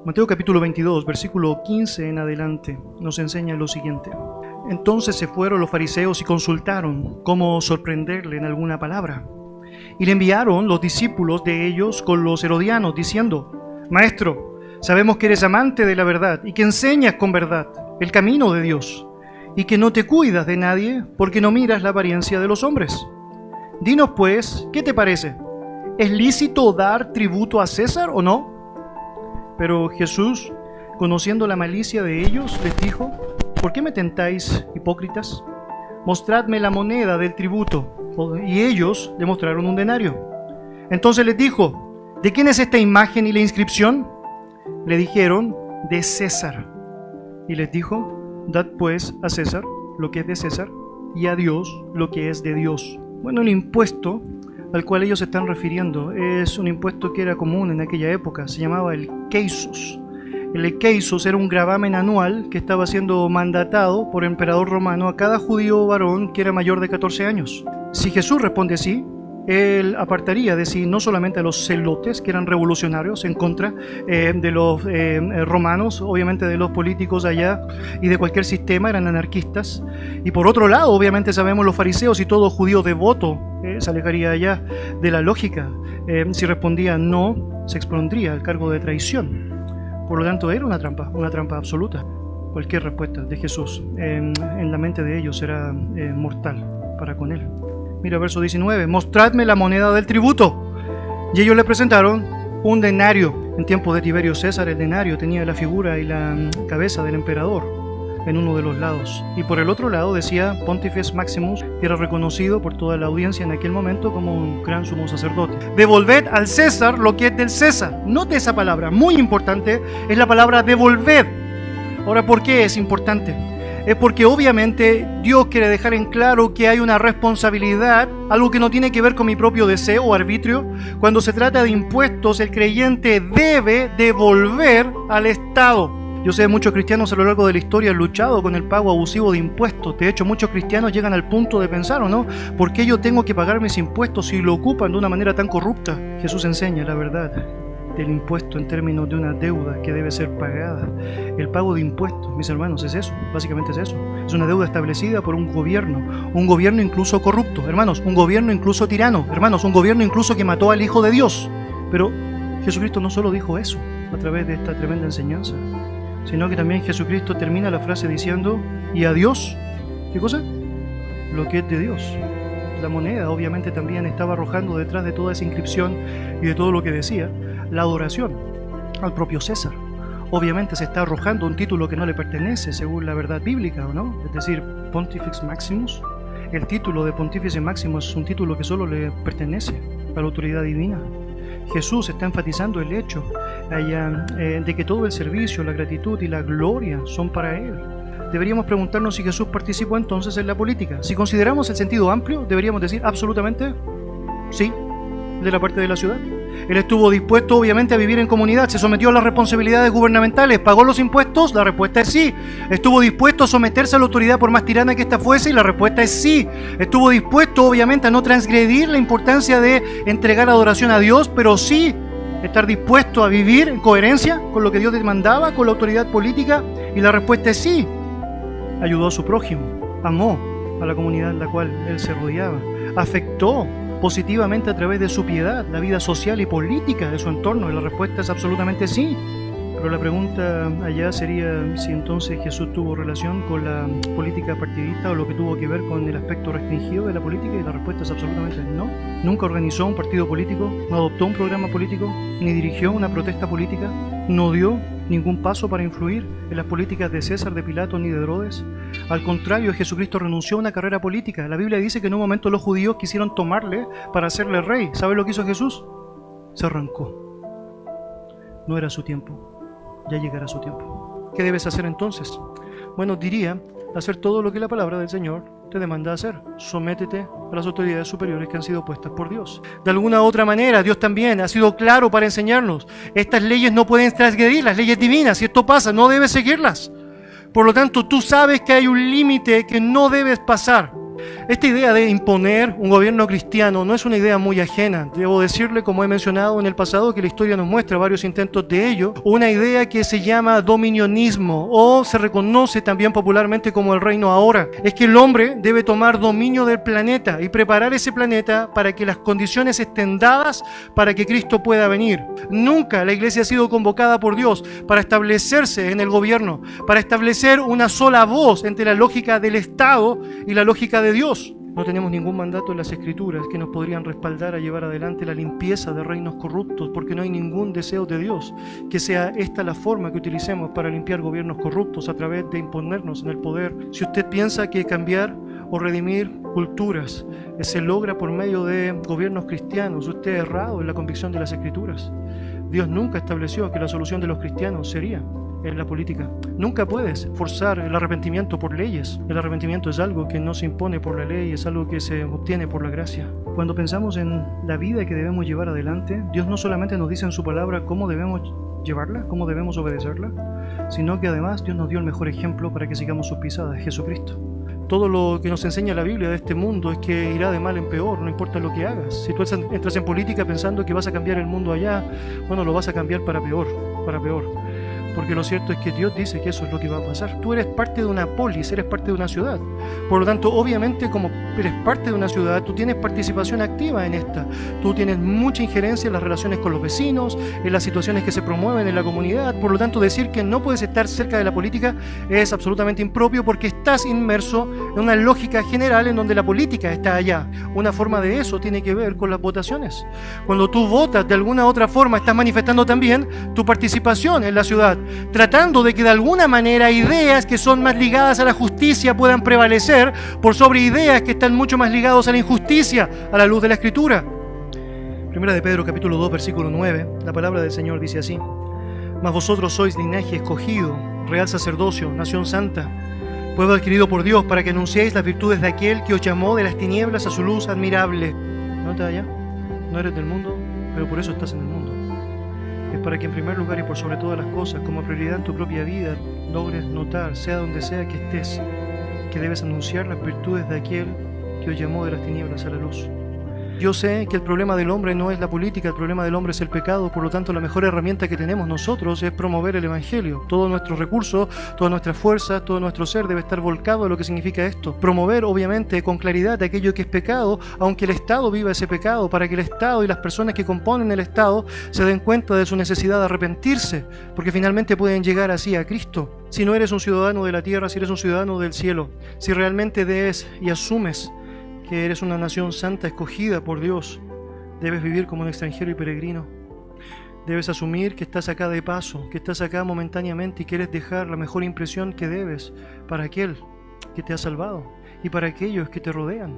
Mateo capítulo 22, versículo 15 en adelante, nos enseña lo siguiente. Entonces se fueron los fariseos y consultaron cómo sorprenderle en alguna palabra. Y le enviaron los discípulos de ellos con los herodianos, diciendo: Maestro, sabemos que eres amante de la verdad y que enseñas con verdad el camino de Dios, y que no te cuidas de nadie porque no miras la apariencia de los hombres. Dinos pues, ¿qué te parece? ¿Es lícito dar tributo a César o no? Pero Jesús, conociendo la malicia de ellos, les dijo: ¿Por qué me tentáis, hipócritas? Mostradme la moneda del tributo. Y ellos le mostraron un denario. Entonces les dijo: ¿de quién es esta imagen y la inscripción? Le dijeron: de César. Y les dijo: dad pues a César lo que es de César, y a Dios lo que es de Dios. Bueno, el impuesto al cual ellos se están refiriendo es un impuesto que era común en aquella época. Se llamaba el keisos. El keisos era un gravamen anual que estaba siendo mandatado por el emperador romano a cada judío varón que era mayor de 14 años. Si Jesús responde sí, él apartaría de sí no solamente a los celotes, que eran revolucionarios en contra de los romanos, obviamente de los políticos allá y de cualquier sistema, eran anarquistas. Y por otro lado, obviamente sabemos los fariseos y todo judío devoto se alejaría allá de la lógica. Si respondía no, se expondría al cargo de traición. Por lo tanto, era una trampa absoluta. Cualquier respuesta de Jesús en la mente de ellos era mortal para con él. Mira verso 19, mostradme la moneda del tributo. Y ellos le presentaron un denario. En tiempo de Tiberio César, el denario tenía la figura y la cabeza del emperador en uno de los lados. Y por el otro lado decía Pontifex Maximus, que era reconocido por toda la audiencia en aquel momento como un gran sumo sacerdote. Devolved al César lo que es del César. Note esa palabra, muy importante, es la palabra devolved. Ahora, ¿por qué es importante? Es porque obviamente Dios quiere dejar en claro que hay una responsabilidad, algo que no tiene que ver con mi propio deseo o arbitrio. Cuando se trata de impuestos, el creyente debe devolver al Estado. Yo sé, muchos cristianos a lo largo de la historia han luchado con el pago abusivo de impuestos. De hecho, muchos cristianos llegan al punto de pensar, ¿o no? ¿Por qué yo tengo que pagar mis impuestos si lo ocupan de una manera tan corrupta? Jesús enseña la verdad del impuesto en términos de una deuda que debe ser pagada. El pago de impuestos, mis hermanos, es eso, básicamente es eso. Es una deuda establecida por un gobierno incluso corrupto, hermanos, un gobierno incluso tirano, hermanos, un gobierno incluso que mató al Hijo de Dios. Pero Jesucristo no solo dijo eso a través de esta tremenda enseñanza, sino que también Jesucristo termina la frase diciendo: y a Dios, ¿qué cosa? Lo que es de Dios. La moneda obviamente también estaba arrojando detrás de toda esa inscripción y de todo lo que decía la adoración al propio César. Obviamente se está arrojando un título que no le pertenece según la verdad bíblica, ¿o no? Es decir, Pontifex Maximus. El título de Pontífice Máximo es un título que solo le pertenece a la autoridad divina. Jesús está enfatizando el hecho de que todo el servicio, la gratitud y la gloria son para Él. Deberíamos preguntarnos si Jesús participó entonces en la política. Si consideramos el sentido amplio, deberíamos decir absolutamente sí, de la parte de la ciudad. Él estuvo dispuesto obviamente a vivir en comunidad, se sometió a las responsabilidades gubernamentales, pagó los impuestos, la respuesta es sí. Estuvo dispuesto a someterse a la autoridad por más tirana que ésta fuese, y la respuesta es sí. Estuvo dispuesto obviamente a no transgredir la importancia de entregar adoración a Dios, pero sí estar dispuesto a vivir en coherencia con lo que Dios demandaba, con la autoridad política, y la respuesta es sí. Ayudó a su prójimo, amó a la comunidad en la cual él se rodeaba, afectó positivamente a través de su piedad la vida social y política de su entorno, y la respuesta es absolutamente sí. Pero la pregunta allá sería si entonces Jesús tuvo relación con la política partidista o lo que tuvo que ver con el aspecto restringido de la política, y la respuesta es absolutamente no. Nunca organizó un partido político, no adoptó un programa político, ni dirigió una protesta política, no dio ningún paso para influir en las políticas de César, de Pilato ni de Herodes. Al contrario, Jesucristo renunció a una carrera política. La Biblia dice que en un momento los judíos quisieron tomarle para hacerle rey. ¿Sabe lo que hizo Jesús? Se arrancó. No era su tiempo. Ya llegará su tiempo. ¿Qué debes hacer entonces? Bueno, diría hacer todo lo que la palabra del Señor te demanda hacer. Sométete a las autoridades superiores que han sido puestas por Dios. De alguna u otra manera, Dios también ha sido claro para enseñarnos. Estas leyes no pueden transgredir, las leyes divinas. Si esto pasa, no debes seguirlas. Por lo tanto, tú sabes que hay un límite que no debes pasar. Esta idea de imponer un gobierno cristiano no es una idea muy ajena. Debo decirle, como he mencionado en el pasado, que la historia nos muestra varios intentos de ello. Una idea que se llama dominionismo, o se reconoce también popularmente como el reino ahora. Es que el hombre debe tomar dominio del planeta y preparar ese planeta para que las condiciones estén dadas para que Cristo pueda venir. Nunca la iglesia ha sido convocada por Dios para establecerse en el gobierno, para establecer una sola voz entre la lógica del Estado y la lógica de Dios. No tenemos ningún mandato en las Escrituras que nos podrían respaldar a llevar adelante la limpieza de reinos corruptos, porque no hay ningún deseo de Dios que sea esta la forma que utilicemos para limpiar gobiernos corruptos a través de imponernos en el poder. Si usted piensa que cambiar o redimir culturas se logra por medio de gobiernos cristianos, usted es errado en la convicción de las Escrituras. Dios nunca estableció que la solución de los cristianos sería en la política. Nunca puedes forzar el arrepentimiento por leyes. El arrepentimiento es algo que no se impone por la ley, es algo que se obtiene por la gracia. Cuando pensamos en la vida que debemos llevar adelante, Dios no solamente nos dice en su palabra cómo debemos llevarla, cómo debemos obedecerla, sino que además Dios nos dio el mejor ejemplo para que sigamos sus pisadas, Jesucristo. Todo lo que nos enseña la Biblia de este mundo es que irá de mal en peor, no importa lo que hagas. Si tú entras en política pensando que vas a cambiar el mundo allá, bueno, lo vas a cambiar para peor, para peor. Porque lo cierto es que Dios dice que eso es lo que va a pasar. Tú eres parte de una polis, eres parte de una ciudad. Por lo tanto, obviamente, como eres parte de una ciudad, tú tienes participación activa en esta. Tú tienes mucha injerencia en las relaciones con los vecinos, en las situaciones que se promueven en la comunidad. Por lo tanto, decir que no puedes estar cerca de la política es absolutamente impropio, porque estás inmerso en una lógica general en donde la política está allá. Una forma de eso tiene que ver con las votaciones. Cuando tú votas de alguna otra forma, estás manifestando también tu participación en la ciudad, tratando de que de alguna manera ideas que son más ligadas a la justicia puedan prevalecer por sobre ideas que están mucho más ligadas a la injusticia a la luz de la Escritura. Primera de Pedro capítulo 2 versículo 9, la palabra del Señor dice así: mas vosotros sois linaje escogido, real sacerdocio, nación santa, pueblo adquirido por Dios, para que anunciéis las virtudes de aquel que os llamó de las tinieblas a su luz admirable. ¿No te allá? No eres del mundo, pero por eso estás en el mundo. Es para que en primer lugar y por sobre todas las cosas, como prioridad en tu propia vida, logres notar, sea donde sea que estés, que debes anunciar las virtudes de aquel que os llamó de las tinieblas a la luz. Yo sé que el problema del hombre no es la política, el problema del hombre es el pecado, por lo tanto la mejor herramienta que tenemos nosotros es promover el Evangelio. Todos nuestros recursos, todas nuestras fuerzas, todo nuestro ser debe estar volcado a lo que significa esto. Promover, obviamente, con claridad aquello que es pecado, aunque el Estado viva ese pecado, para que el Estado y las personas que componen el Estado se den cuenta de su necesidad de arrepentirse, porque finalmente pueden llegar así a Cristo. Si no eres un ciudadano de la tierra, si eres un ciudadano del cielo, si realmente des y asumes que eres una nación santa escogida por Dios, debes vivir como un extranjero y peregrino. Debes asumir que estás acá de paso, que estás acá momentáneamente y quieres dejar la mejor impresión que debes para aquel que te ha salvado y para aquellos que te rodean.